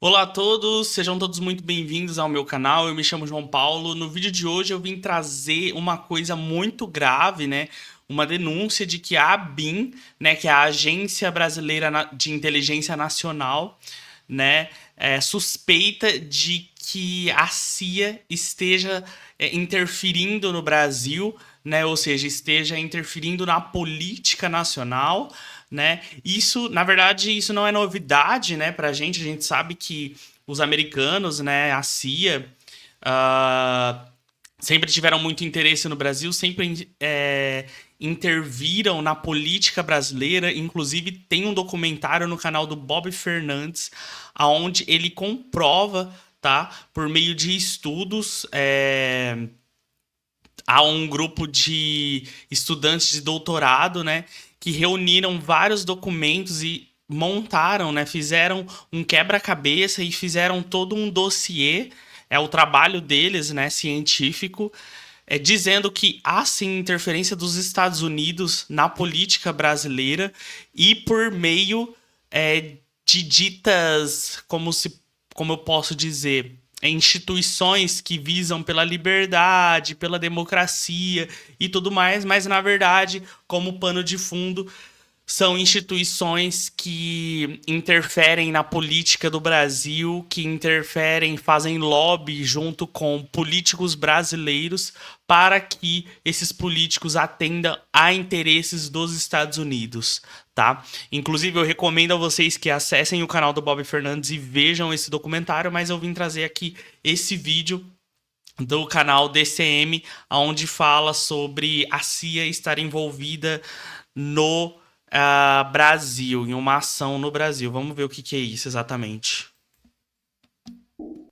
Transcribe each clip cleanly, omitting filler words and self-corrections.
Olá a todos, sejam todos muito bem-vindos ao meu canal. Eu me chamo João Paulo. No vídeo de hoje eu vim trazer uma coisa muito grave, né? Uma denúncia de que a ABIN, né, que é a Agência Brasileira de Inteligência Nacional, né, suspeita de que a CIA esteja interferindo no Brasil, né, ou seja, esteja interferindo na política nacional, né? Isso, na verdade, isso não é novidade, né, pra gente. A gente sabe que os americanos, né, a CIA, ah, sempre tiveram muito interesse no Brasil, sempre interviram na política brasileira. Inclusive, tem um documentário no canal do Bob Fernandes, onde ele comprova, tá, por meio de estudos, há um grupo de estudantes de doutorado, né, que reuniram vários documentos e montaram, né, fizeram um quebra-cabeça e fizeram todo um dossiê, é o trabalho deles, né, científico, dizendo que há sim interferência dos Estados Unidos na política brasileira e por meio de ditas, como eu posso dizer, instituições que visam pela liberdade, pela democracia e tudo mais, mas na verdade, como pano de fundo, são instituições que interferem na política do Brasil, que interferem, fazem lobby junto com políticos brasileiros para que esses políticos atendam a interesses dos Estados Unidos, tá? Inclusive, eu recomendo a vocês que acessem o canal do Bob Fernandes e vejam esse documentário, mas eu vim trazer aqui esse vídeo do canal DCM, onde fala sobre a CIA estar envolvida no Brasil, em uma ação no Brasil. Vamos ver o que é isso exatamente.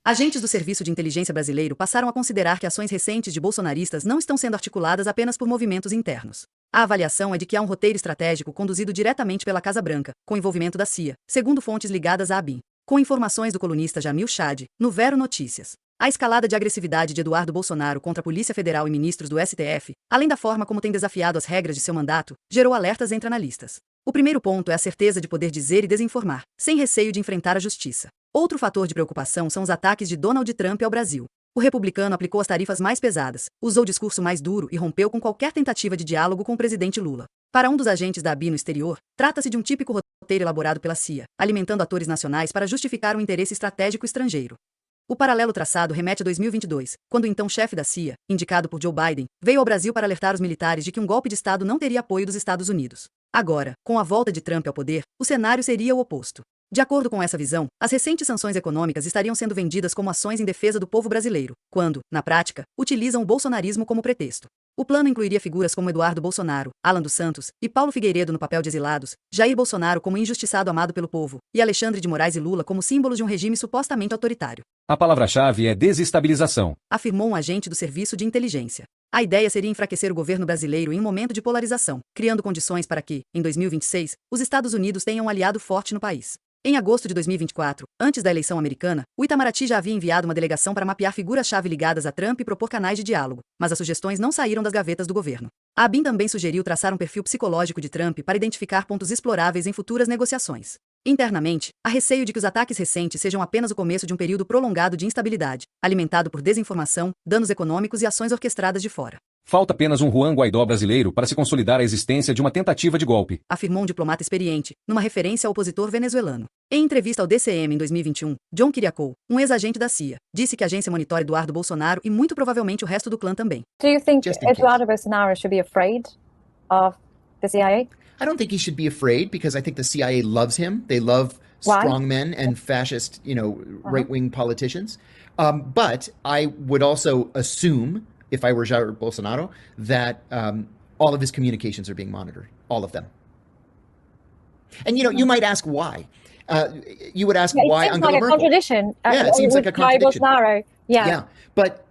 Agentes do Serviço de Inteligência Brasileiro passaram a considerar que ações recentes de bolsonaristas não estão sendo articuladas apenas por movimentos internos. A avaliação é de que há um roteiro estratégico conduzido diretamente pela Casa Branca, com envolvimento da CIA, segundo fontes ligadas à ABIN. Com informações do colunista Jamil Chad, no Vero Notícias. A escalada de agressividade de Eduardo Bolsonaro contra a Polícia Federal e ministros do STF, além da forma como tem desafiado as regras de seu mandato, gerou alertas entre analistas. O primeiro ponto é a certeza de poder dizer e desinformar, sem receio de enfrentar a justiça. Outro fator de preocupação são os ataques de Donald Trump ao Brasil. O republicano aplicou as tarifas mais pesadas, usou o discurso mais duro e rompeu com qualquer tentativa de diálogo com o presidente Lula. Para um dos agentes da ABIN no exterior, trata-se de um típico roteiro elaborado pela CIA, alimentando atores nacionais para justificar um interesse estratégico estrangeiro. O paralelo traçado remete a 2022, quando o então chefe da CIA, indicado por Joe Biden, veio ao Brasil para alertar os militares de que um golpe de Estado não teria apoio dos Estados Unidos. Agora, com a volta de Trump ao poder, o cenário seria o oposto. De acordo com essa visão, as recentes sanções econômicas estariam sendo vendidas como ações em defesa do povo brasileiro, quando, na prática, utilizam o bolsonarismo como pretexto. O plano incluiria figuras como Eduardo Bolsonaro, Alan dos Santos e Paulo Figueiredo no papel de exilados, Jair Bolsonaro como injustiçado amado pelo povo, e Alexandre de Moraes e Lula como símbolos de um regime supostamente autoritário. A palavra-chave é desestabilização, Afirmou um agente do Serviço de Inteligência. A ideia seria enfraquecer o governo brasileiro em um momento de polarização, criando condições para que, em 2026, os Estados Unidos tenham um aliado forte no país. Em agosto de 2024, antes da eleição americana, o Itamaraty já havia enviado uma delegação para mapear figuras-chave ligadas a Trump e propor canais de diálogo, mas as sugestões não saíram das gavetas do governo. A ABIN também sugeriu traçar um perfil psicológico de Trump para identificar pontos exploráveis em futuras negociações. Internamente, há receio de que os ataques recentes sejam apenas o começo de um período prolongado de instabilidade, alimentado por desinformação, danos econômicos e ações orquestradas de fora. falta apenas um Juan Guaidó brasileiro para se consolidar a existência de uma tentativa de golpe. Afirmou um diplomata experiente, numa referência ao opositor venezuelano. Em entrevista ao DCM em 2021, John Kiriakou, um ex-agente da CIA, disse que a agência monitora Eduardo Bolsonaro e muito provavelmente o resto do clã também. Do you think Just in Eduardo case. Bolsonaro should be afraid of the CIA? I don't think he should be afraid because I think the CIA loves him. They love Why? strongmen and fascist, right-wing politicians. But I would also assume, if I were Jair Bolsonaro, that all of his communications are being monitored, all of them. And you might ask why. You would ask why It seems Angela like a Merkel. contradiction. Yeah, it seems with like a Jair contradiction. Bolsonaro. Yeah, but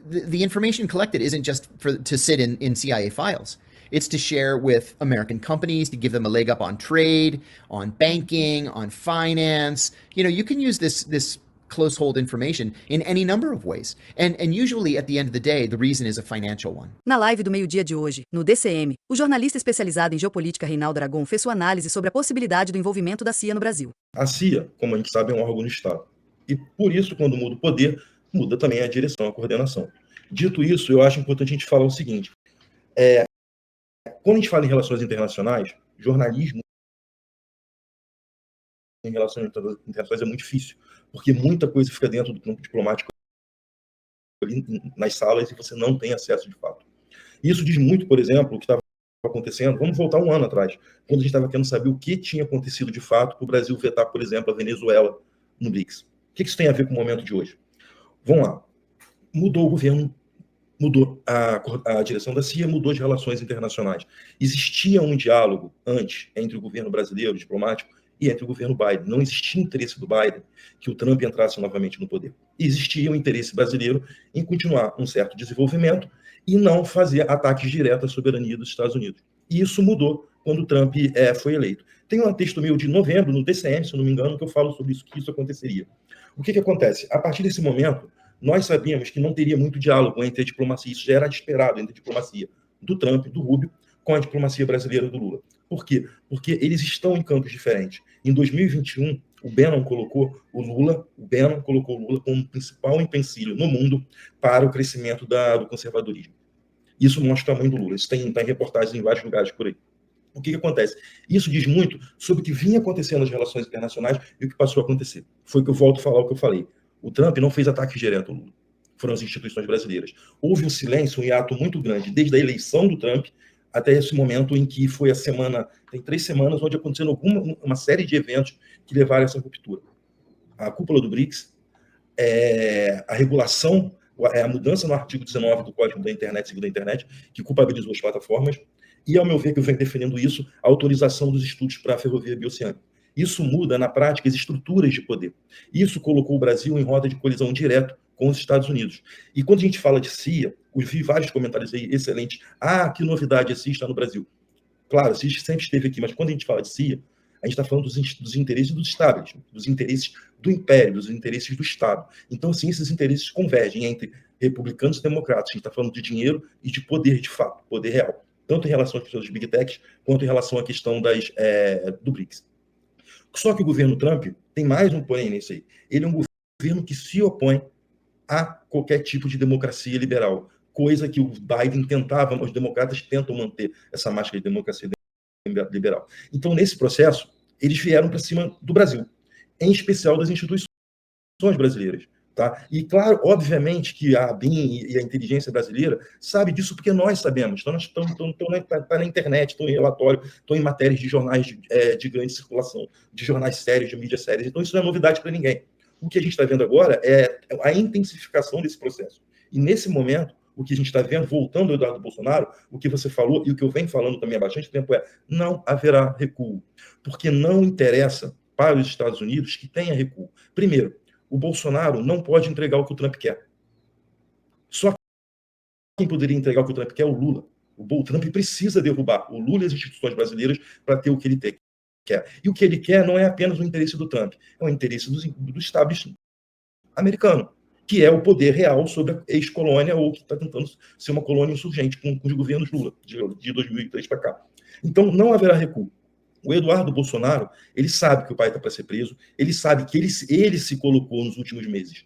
the information collected isn't just to sit in CIA files. It's to share with American companies, to give them a leg up on trade, on banking, on finance. You can use this close hold information in any number of ways. And usually, at the end of the day, the reason is a financial one. Na live do meio-dia de hoje, no DCM, o jornalista especializado em geopolítica Reinaldo Aragon fez sua análise sobre a possibilidade do envolvimento da CIA no Brasil. A CIA, como a gente sabe, é um órgão do Estado. E por isso, quando muda o poder, muda também a direção, a coordenação. Dito isso, eu acho importante a gente falar o seguinte. Quando a gente fala em relações internacionais, jornalismo em relações internacionais é muito difícil, porque muita coisa fica dentro do campo diplomático ali nas salas e você não tem acesso de fato. Isso diz muito, por exemplo, o que estava acontecendo. Vamos voltar um ano atrás, quando a gente estava querendo saber o que tinha acontecido de fato para o Brasil vetar, por exemplo, a Venezuela no BRICS. O que isso tem a ver com o momento de hoje? Vamos lá. Mudou o governo, mudou a direção da CIA, mudou as relações internacionais. Existia um diálogo antes entre o governo brasileiro, diplomático, e entre o governo Biden. Não existia interesse do Biden que o Trump entrasse novamente no poder. Existia um interesse brasileiro em continuar um certo desenvolvimento e não fazer ataques diretos à soberania dos Estados Unidos. E isso mudou quando o Trump foi eleito. Tem um texto meu de novembro, no DCM, se eu não me engano, que eu falo sobre isso, que isso aconteceria. O que acontece? A partir desse momento, nós sabíamos que não teria muito diálogo entre a diplomacia, isso já era esperado entre a diplomacia do Trump, do Rubio, com a diplomacia brasileira do Lula. Por quê? Porque eles estão em campos diferentes. Em 2021, o Bannon colocou o Lula como principal empecilho no mundo para o crescimento do conservadorismo. Isso mostra o tamanho do Lula. Isso está em reportagens em vários lugares por aí. O que acontece? Isso diz muito sobre o que vinha acontecendo nas relações internacionais e o que passou a acontecer. Foi que eu volto a falar o que eu falei. O Trump não fez ataque direto ao Lula. Foram as instituições brasileiras. Houve um silêncio, um hiato muito grande, desde a eleição do Trump até esse momento em que foi a semana, tem 3 semanas, onde aconteceu uma série de eventos que levaram a essa ruptura. A cúpula do BRICS, a regulação, a mudança no artigo 19 do Código da Internet, Civil da Internet, que culpabilizou as plataformas, e, ao meu ver, que eu venho defendendo isso, a autorização dos estudos para a ferrovia bioceânica. Isso muda, na prática, as estruturas de poder. Isso colocou o Brasil em rota de colisão direto com os Estados Unidos. E quando a gente fala de CIA, eu vi vários comentários aí excelentes. Que novidade a CIA está no Brasil. Claro, a CIA sempre esteve aqui, mas quando a gente fala de CIA, a gente está falando dos interesses dos establishment, dos interesses do império, dos interesses do Estado. Então, sim, esses interesses convergem entre republicanos e democratas. A gente está falando de dinheiro e de poder de fato, poder real. Tanto em relação às questões dos Big Techs, quanto em relação à questão do BRICS. Só que o governo Trump tem mais um porém nisso aí. Ele é um governo que se opõe a qualquer tipo de democracia liberal, coisa que o Biden tentava, os democratas tentam manter essa máscara de democracia liberal. Então, nesse processo, eles vieram para cima do Brasil, em especial das instituições brasileiras. Tá? E, claro, obviamente que a ABIN e a inteligência brasileira sabe disso porque nós sabemos. Então, está na internet, estão em relatório, estão em matérias de jornais de grande circulação, de jornais sérios, de mídias sérias. Então, isso não é novidade para ninguém. O que a gente está vendo agora é a intensificação desse processo. E, nesse momento, o que a gente está vendo, voltando ao Eduardo Bolsonaro, o que você falou e o que eu venho falando também há bastante tempo não haverá recuo. Porque não interessa para os Estados Unidos que tenha recuo. Primeiro, o Bolsonaro não pode entregar o que o Trump quer. Só quem poderia entregar o que o Trump quer é o Lula. O Trump precisa derrubar o Lula e as instituições brasileiras para ter o que ele quer. E o que ele quer não é apenas o interesse do Trump, é o interesse do establishment americano, que é o poder real sobre a ex-colônia ou que está tentando ser uma colônia insurgente com os governos Lula, de 2003 para cá. Então, não haverá recuo. O Eduardo Bolsonaro, ele sabe que o pai está para ser preso, ele sabe que ele se colocou nos últimos meses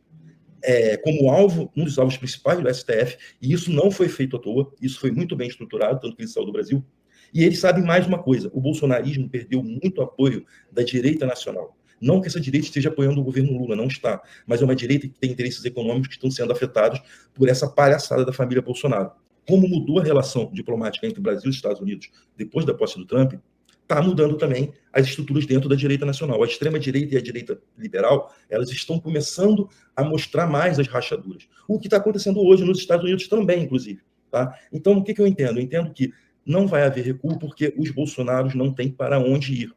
como alvo, um dos alvos principais do STF, e isso não foi feito à toa, isso foi muito bem estruturado, tanto que ele saiu do Brasil. E ele sabe mais uma coisa, o bolsonarismo perdeu muito apoio da direita nacional. Não que essa direita esteja apoiando o governo Lula, não está, mas é uma direita que tem interesses econômicos que estão sendo afetados por essa palhaçada da família Bolsonaro. Como mudou a relação diplomática entre o Brasil e os Estados Unidos depois da posse do Trump, está mudando também as estruturas dentro da direita nacional. A extrema-direita e a direita liberal, elas estão começando a mostrar mais as rachaduras. O que está acontecendo hoje nos Estados Unidos também, inclusive. Tá? Então, o que eu entendo? Eu entendo que não vai haver recuo porque os bolsonaros não têm para onde ir.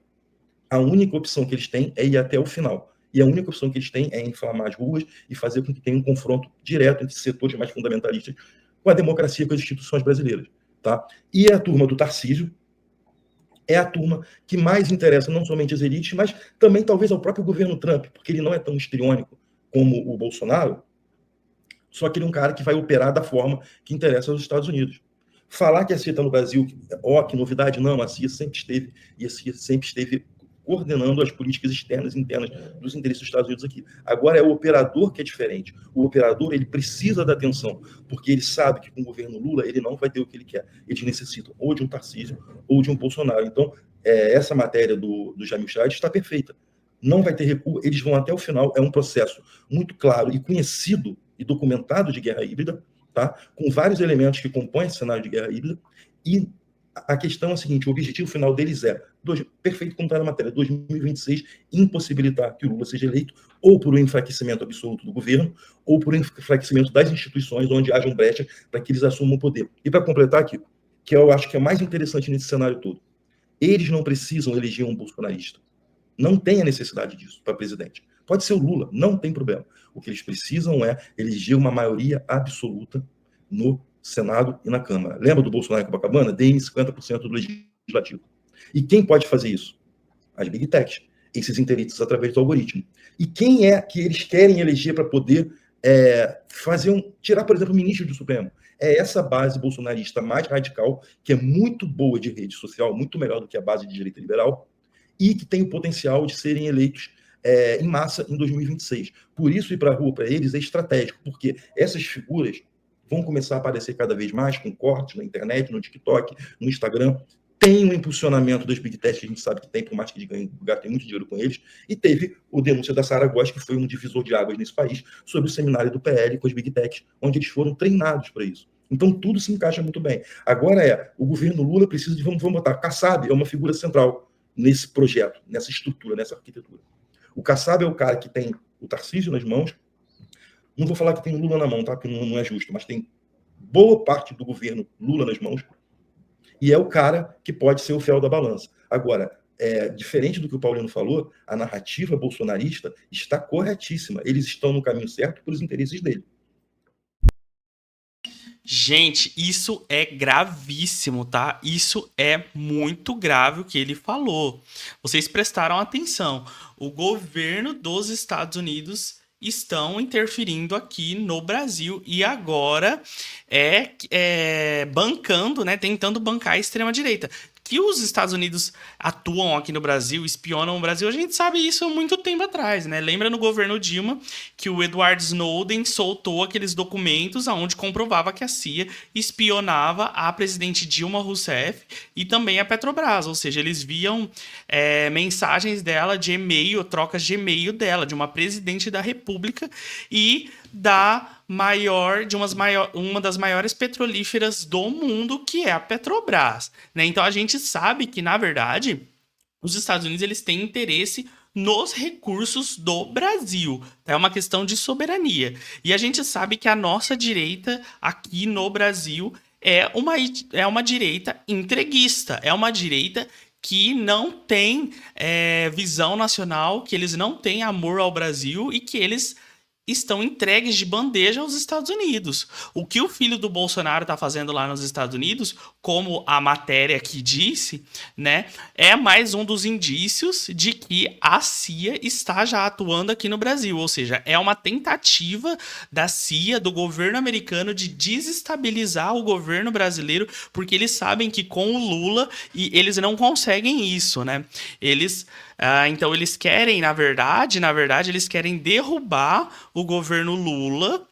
A única opção que eles têm é ir até o final. E a única opção que eles têm é inflamar as ruas e fazer com que tenha um confronto direto entre setores mais fundamentalistas com a democracia e com as instituições brasileiras. Tá? E a turma do Tarcísio é a turma que mais interessa não somente as elites, mas também talvez ao próprio governo Trump, porque ele não é tão histriônico como o Bolsonaro, só que ele é um cara que vai operar da forma que interessa aos Estados Unidos. Falar que a CIA está no Brasil, que novidade, não, a CIA sempre esteve, e a CIA sempre esteve coordenando as políticas externas e internas dos interesses dos Estados Unidos aqui. Agora é o operador que é diferente. O operador, ele precisa da atenção, porque ele sabe que com o governo Lula ele não vai ter o que ele quer. Eles necessitam ou de um Tarcísio ou de um Bolsonaro. Então, essa matéria do Jamil Chad está perfeita. Não vai ter recuo, eles vão até o final. É um processo muito claro e conhecido e documentado de guerra híbrida, tá? Com vários elementos que compõem esse cenário de guerra híbrida, e a questão é a seguinte: o objetivo final deles é, perfeito como está na matéria, 2026, impossibilitar que o Lula seja eleito, ou por um enfraquecimento absoluto do governo, ou por um enfraquecimento das instituições onde haja brecha para que eles assumam o poder. E para completar aqui, que eu acho que é mais interessante nesse cenário todo, eles não precisam eleger um bolsonarista. Não tem a necessidade disso para presidente. Pode ser o Lula, não tem problema. O que eles precisam é eleger uma maioria absoluta no Senado e na Câmara. Lembra do Bolsonaro em Copacabana? Deem 50% do legislativo. E quem pode fazer isso? As big techs, esses inteligentes através do algoritmo. E quem é que eles querem eleger para poder tirar, por exemplo, o ministro do Supremo? É essa base bolsonarista mais radical, que é muito boa de rede social, muito melhor do que a base de direita liberal, e que tem o potencial de serem eleitos em massa em 2026. Por isso, ir para a rua para eles é estratégico, porque essas figuras vão começar a aparecer cada vez mais com cortes na internet, no TikTok, no Instagram. Tem um impulsionamento das big techs que a gente sabe que tem, por mais que eles gastem muito dinheiro com eles, e teve o denúncia da Sara Góes, que foi um divisor de águas nesse país, sobre o seminário do PL com as big techs, onde eles foram treinados para isso. Então, tudo se encaixa muito bem. Agora o governo Lula precisa de, vamos botar, Kassab é uma figura central nesse projeto, nessa estrutura, nessa arquitetura. O Kassab é o cara que tem o Tarcísio nas mãos. Não vou falar que tem o Lula na mão, tá? Porque não é justo, mas tem boa parte do governo Lula nas mãos. E é o cara que pode ser o fiel da balança. Agora, diferente do que o Paulino falou, a narrativa bolsonarista está corretíssima. Eles estão no caminho certo pelos interesses dele. Gente, isso é gravíssimo, tá? Isso é muito grave o que ele falou. Vocês prestaram atenção. O governo dos Estados Unidos estão interferindo aqui no Brasil e agora bancando, né? Tentando bancar a extrema-direita. Que os Estados Unidos atuam aqui no Brasil, espionam o Brasil, a gente sabe isso há muito tempo atrás, né? Lembra no governo Dilma que o Edward Snowden soltou aqueles documentos onde comprovava que a CIA espionava a presidente Dilma Rousseff e também a Petrobras, ou seja, eles viam mensagens dela de e-mail, trocas de e-mail dela, de uma presidente da República e uma das maiores petrolíferas do mundo, que é a Petrobras, né? Então a gente sabe que, na verdade, os Estados Unidos eles têm interesse nos recursos do Brasil. É uma questão de soberania. E a gente sabe que a nossa direita aqui no Brasil é uma direita entreguista, é uma direita que não tem visão nacional, que eles não têm amor ao Brasil e que eles estão entregues de bandeja aos Estados Unidos. O que o filho do Bolsonaro está fazendo lá nos Estados Unidos, como a matéria aqui disse, né, é mais um dos indícios de que a CIA está já atuando aqui no Brasil. Ou seja, é uma tentativa da CIA, do governo americano, de desestabilizar o governo brasileiro, porque eles sabem que com o Lula eles não conseguem isso, né? Então eles querem, na verdade, eles querem derrubar o governo Lula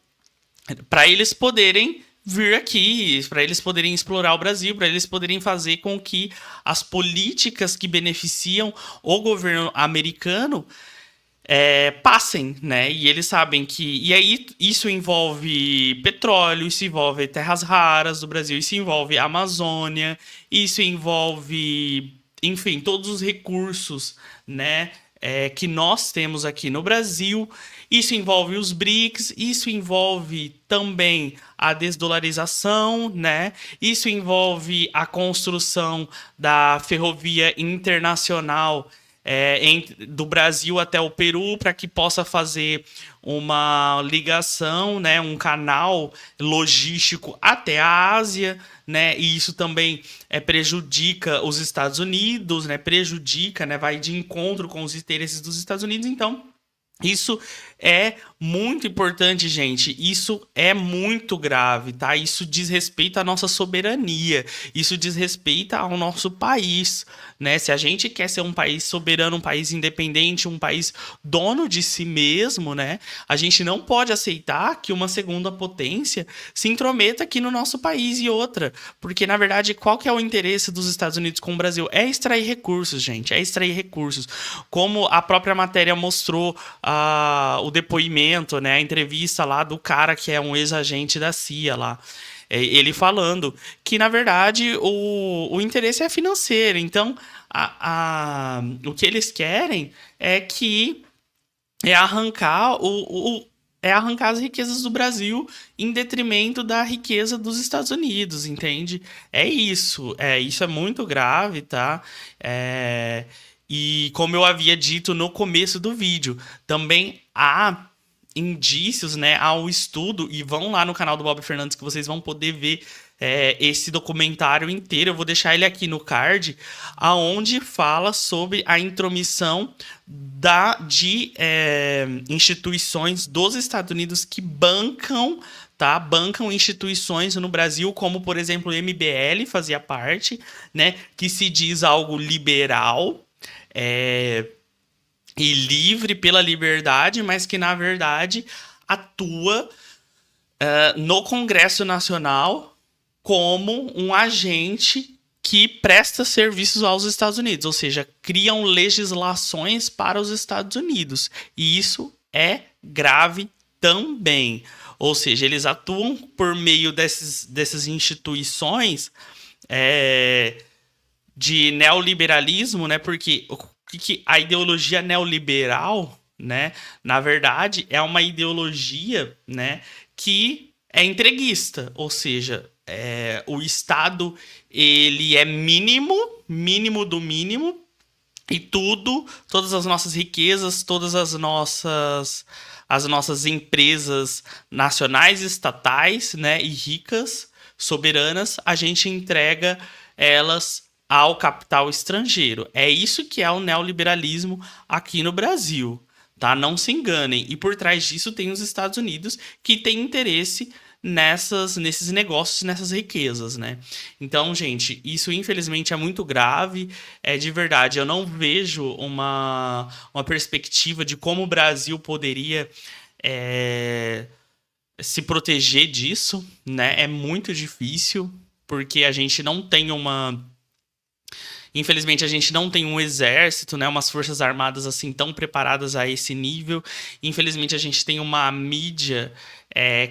para eles poderem vir aqui, para eles poderem explorar o Brasil, para eles poderem fazer com que as políticas que beneficiam o governo americano passem, né? E eles sabem que... E aí isso envolve petróleo, isso envolve terras raras do Brasil, isso envolve Amazônia, isso envolve... Enfim, todos os recursos, né, que nós temos aqui no Brasil. Isso envolve os BRICS, isso envolve também a desdolarização, né? Isso envolve a construção da ferrovia internacional do Brasil até o Peru, para que possa fazer uma ligação, né, um canal logístico até a Ásia, né, e isso também prejudica os Estados Unidos, né, vai de encontro com os interesses dos Estados Unidos. Então Isso é muito importante, gente. Isso é muito grave, tá? Isso diz respeito à nossa soberania. Isso diz respeito ao nosso país, né? Se a gente quer ser um país soberano, um país independente, um país dono de si mesmo, né? A gente não pode aceitar que uma segunda potência se intrometa aqui no nosso país e outra. Porque, na verdade, qual que é o interesse dos Estados Unidos com o Brasil? É extrair recursos, gente. É extrair recursos. Como a própria matéria mostrou, o depoimento, né, a entrevista lá do cara que é um ex-agente da CIA lá. Ele falando que, na verdade, o interesse é financeiro. Então, o que eles querem é arrancar arrancar as riquezas do Brasil em detrimento da riqueza dos Estados Unidos, entende? Isso é muito grave, tá? E como eu havia dito no começo do vídeo, também há indícios, né, ao estudo, e vão lá no canal do Bob Fernandes que vocês vão poder ver esse documentário inteiro. Eu vou deixar ele aqui no card, aonde fala sobre a intromissão de instituições dos Estados Unidos que bancam instituições no Brasil, como, por exemplo, o MBL fazia parte, né, que se diz algo liberal, e livre pela liberdade, mas que, na verdade, atua no Congresso Nacional como um agente que presta serviços aos Estados Unidos, ou seja, criam legislações para os Estados Unidos. E isso é grave também. Ou seja, eles atuam por meio dessas instituições de neoliberalismo, né? Porque a ideologia neoliberal, né, na verdade, é uma ideologia, né, que é entreguista, ou seja, o Estado ele é mínimo do mínimo, e todas as nossas riquezas, todas as nossas empresas nacionais, estatais, né, e ricas, soberanas, a gente entrega elas ao capital estrangeiro. É isso que é o neoliberalismo aqui no Brasil, tá? Não se enganem. E por trás disso tem os Estados Unidos, que tem interesse nesses negócios, nessas riquezas, né? Então, gente, isso infelizmente é muito grave. De verdade, eu não vejo uma perspectiva de como o Brasil poderia se proteger disso, né? É muito difícil, porque a gente não tem Infelizmente, a gente não tem um exército, né, umas forças armadas assim tão preparadas a esse nível. Infelizmente, a gente tem uma mídia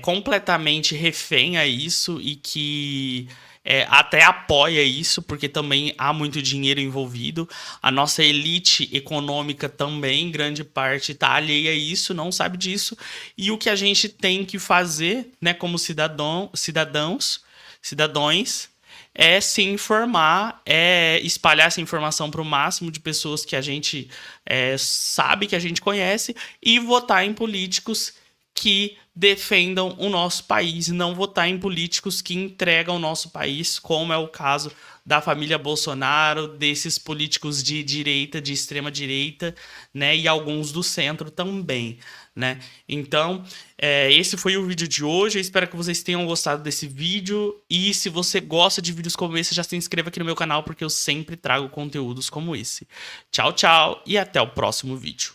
completamente refém a isso e que até apoia isso, porque também há muito dinheiro envolvido. A nossa elite econômica também, grande parte, está alheia a isso, não sabe disso. E o que a gente tem que fazer, né, como cidadãos, é se informar, espalhar essa informação para o máximo de pessoas que a gente sabe, que a gente conhece, e votar em políticos que defendam o nosso país, e não votar em políticos que entregam o nosso país, como é o caso da família Bolsonaro, desses políticos de direita, de extrema direita, né, e alguns do centro também, né? Então, esse foi o vídeo de hoje. Eu espero que vocês tenham gostado desse vídeo, e se você gosta de vídeos como esse, já se inscreva aqui no meu canal, porque eu sempre trago conteúdos como esse. Tchau, tchau, e até o próximo vídeo.